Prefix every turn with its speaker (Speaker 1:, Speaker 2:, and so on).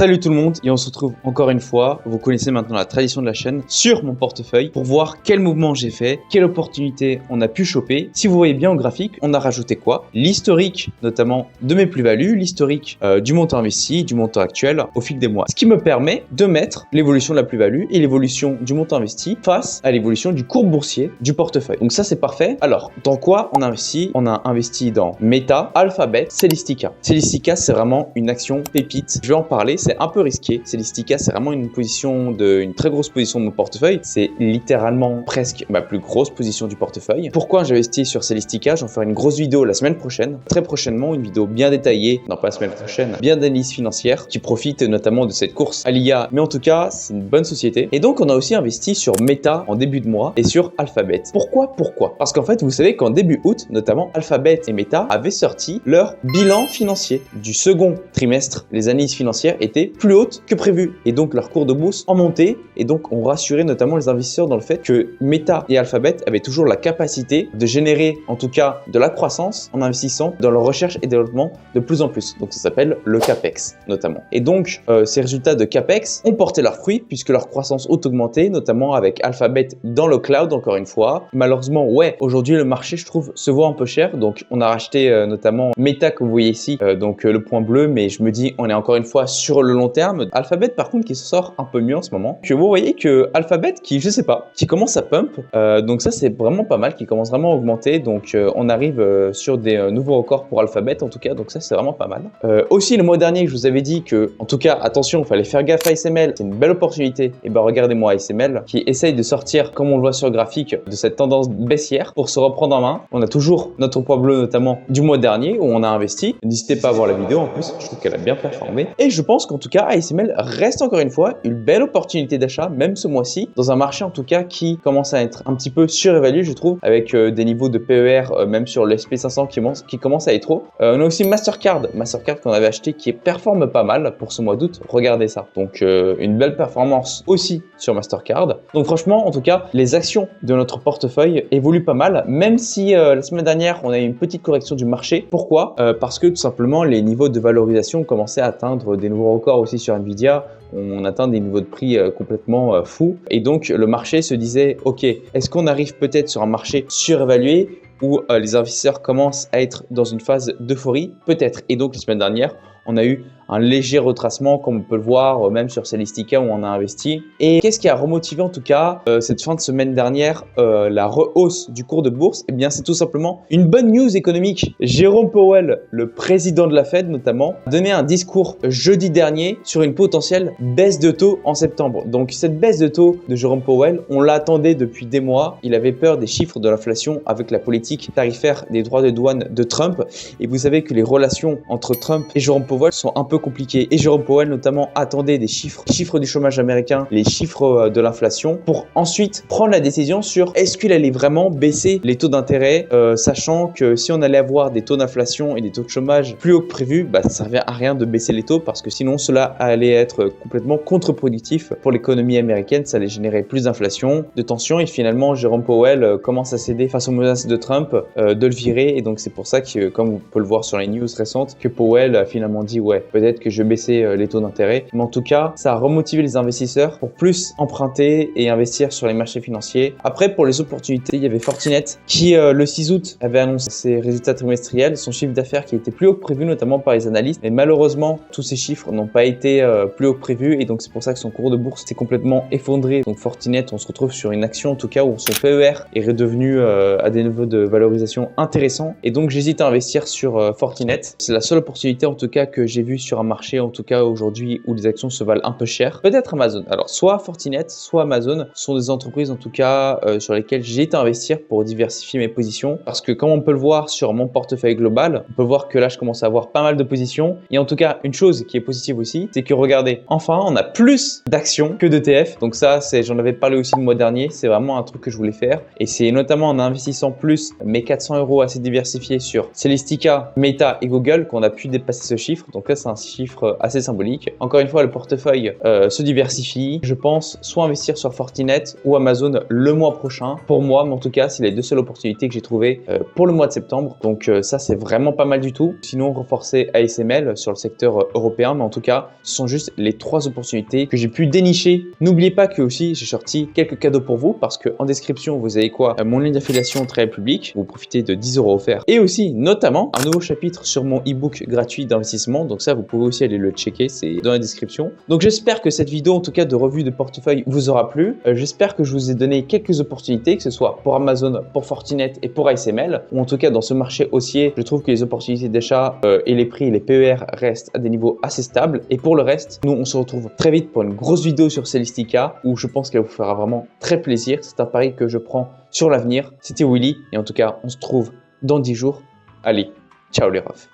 Speaker 1: Salut tout le monde et on se retrouve encore une fois, vous connaissez maintenant la tradition de la chaîne, sur mon portefeuille pour voir quel mouvement j'ai fait, quelle opportunité on a pu choper. Si vous voyez bien au graphique, on a rajouté quoi? L'historique notamment de mes plus-values, l'historique du montant investi, du montant actuel au fil des mois. Ce qui me permet de mettre l'évolution de la plus-value et l'évolution du montant investi face à l'évolution du cours boursier du portefeuille. Donc ça c'est parfait. Alors, dans quoi on a investi? On a investi dans Meta, Alphabet, Celestica. Celestica c'est vraiment une action pépite. Je vais en parler, c'est un peu risqué. Celestica, c'est vraiment une très grosse position de mon portefeuille. C'est littéralement presque ma plus grosse position du portefeuille. Pourquoi j'investis sur Celestica? J'en ferai une grosse vidéo la semaine prochaine. Très prochainement, une vidéo bien détaillée, non pas la semaine prochaine, bien d'analyse financière qui profite notamment de cette course à l'IA. Mais en tout cas, c'est une bonne société. Et donc, on a aussi investi sur Meta en début de mois et sur Alphabet. Pourquoi? Parce qu'en fait, vous savez qu'en début août, notamment Alphabet et Meta avaient sorti leur bilan financier du second trimestre. Les analyses financières étaient plus hautes que prévu et donc leur cours de bourse en montée et donc on rassurait notamment les investisseurs dans le fait que Meta et Alphabet avaient toujours la capacité de générer en tout cas de la croissance en investissant dans leur recherche et développement de plus en plus. Donc ça s'appelle le CAPEX notamment. Et donc ces résultats de CAPEX ont porté leurs fruits puisque leur croissance a augmenté notamment avec Alphabet dans le cloud encore une fois. Malheureusement aujourd'hui le marché je trouve se voit un peu cher donc on a racheté notamment Meta que vous voyez ici donc le point bleu mais je me dis on est encore une fois sur le long terme. Alphabet par contre qui se sort un peu mieux en ce moment. Que vous voyez que Alphabet qui je sais pas, qui commence à pump. Donc ça c'est vraiment pas mal, qui commence vraiment à augmenter. Donc on arrive sur des nouveaux records pour Alphabet en tout cas. Donc ça c'est vraiment pas mal. Aussi le mois dernier je vous avais dit que en tout cas attention, il fallait faire gaffe à ASML. C'est une belle opportunité. Et ben regardez-moi ASML qui essaye de sortir comme on le voit sur le graphique de cette tendance baissière pour se reprendre en main. On a toujours notre point bleu notamment du mois dernier où on a investi. N'hésitez pas à voir la vidéo en plus. Je trouve qu'elle a bien performé. Et je pense qu'en tout cas, ASML reste encore une fois une belle opportunité d'achat, même ce mois-ci, dans un marché en tout cas qui commence à être un petit peu surévalué, je trouve, avec des niveaux de PER, même sur le SP500 qui commence à être trop. On a aussi Mastercard qu'on avait acheté qui performe pas mal pour ce mois d'août. Regardez ça. Donc, une belle performance aussi sur Mastercard. Donc, franchement, en tout cas, les actions de notre portefeuille évoluent pas mal, même si la semaine dernière, on a eu une petite correction du marché. Pourquoi? Parce que tout simplement, les niveaux de valorisation commençaient à atteindre des nouveaux records aussi sur Nvidia. On atteint des niveaux de prix complètement fous. Et donc, le marché se disait, OK, est-ce qu'on arrive peut-être sur un marché surévalué où les investisseurs commencent à être dans une phase d'euphorie? Peut-être. Et donc, la semaine dernière, on a eu un léger retracement comme on peut le voir même sur Celestica où on a investi. Et qu'est-ce qui a remotivé en tout cas cette fin de semaine dernière la rehausse du cours de bourse? Eh bien c'est tout simplement une bonne news économique. Jérôme Powell, le président de la Fed notamment, a donné un discours jeudi dernier sur une potentielle baisse de taux en septembre. Donc cette baisse de taux de Jérôme Powell, on l'attendait depuis des mois. Il avait peur des chiffres de l'inflation avec la politique tarifaire des droits de douane de Trump. Et vous savez que les relations entre Trump et Jérôme Powell sont un peu compliqué. Et Jérôme Powell notamment attendait des chiffres du chômage américain, les chiffres de l'inflation pour ensuite prendre la décision sur est-ce qu'il allait vraiment baisser les taux d'intérêt, sachant que si on allait avoir des taux d'inflation et des taux de chômage plus hauts que prévu, ça ne servait à rien de baisser les taux parce que sinon cela allait être complètement contre-productif pour l'économie américaine, ça allait générer plus d'inflation, de tension et finalement Jérôme Powell commence à céder face aux menaces de Trump de le virer et donc c'est pour ça que comme on peut le voir sur les news récentes que Powell a finalement dit peut-être que je vais baisser les taux d'intérêt. Mais en tout cas, ça a remotivé les investisseurs pour plus emprunter et investir sur les marchés financiers. Après, pour les opportunités, il y avait Fortinet qui, le 6 août, avait annoncé ses résultats trimestriels, son chiffre d'affaires qui était plus haut que prévu, notamment par les analystes. Mais malheureusement, tous ces chiffres n'ont pas été plus haut que prévu et donc c'est pour ça que son cours de bourse s'est complètement effondré. Donc Fortinet, on se retrouve sur une action en tout cas où son PER est redevenu à des niveaux de valorisation intéressants. Et donc j'hésite à investir sur Fortinet. C'est la seule opportunité en tout cas que j'ai vue sur un marché en tout cas aujourd'hui où les actions se valent un peu cher. Peut-être Amazon. Alors soit Fortinet, soit Amazon sont des entreprises en tout cas sur lesquelles j'ai été investir pour diversifier mes positions parce que comme on peut le voir sur mon portefeuille global, on peut voir que là je commence à avoir pas mal de positions et en tout cas une chose qui est positive aussi, c'est que regardez, enfin on a plus d'actions que d'ETF. Donc ça j'en avais parlé aussi le mois dernier, c'est vraiment un truc que je voulais faire et c'est notamment en investissant plus mes 400 € assez diversifiés sur Celestica, Meta et Google qu'on a pu dépasser ce chiffre. Donc là c'est un chiffre assez symbolique. Encore une fois, le portefeuille se diversifie. Je pense soit investir sur Fortinet ou Amazon le mois prochain. Pour moi, mais en tout cas, c'est les deux seules opportunités que j'ai trouvées pour le mois de septembre. Donc ça, c'est vraiment pas mal du tout. Sinon, renforcer ASML sur le secteur européen. Mais en tout cas, ce sont juste les 3 opportunités que j'ai pu dénicher. N'oubliez pas que aussi, j'ai sorti quelques cadeaux pour vous parce qu'en description, vous avez quoi? Mon lien d'affiliation très public. Vous profitez de 10 € offerts. Et aussi, notamment, un nouveau chapitre sur mon e-book gratuit d'investissement. Donc ça, vous pouvez aussi aller le checker. C'est dans la description. Donc j'espère que cette vidéo, en tout cas de revue de portefeuille, vous aura plu. J'espère que je vous ai donné quelques opportunités, que ce soit pour Amazon, pour Fortinet et pour ASML, ou en tout cas dans ce marché haussier, je trouve que les opportunités d'achat et les prix, les PER restent à des niveaux assez stables. Et pour le reste, nous on se retrouve très vite pour une grosse vidéo sur Celestica où je pense qu'elle vous fera vraiment très plaisir. C'est un pari que je prends sur l'avenir. C'était Willy et en tout cas, on se trouve dans 10 jours. Allez, ciao les refs.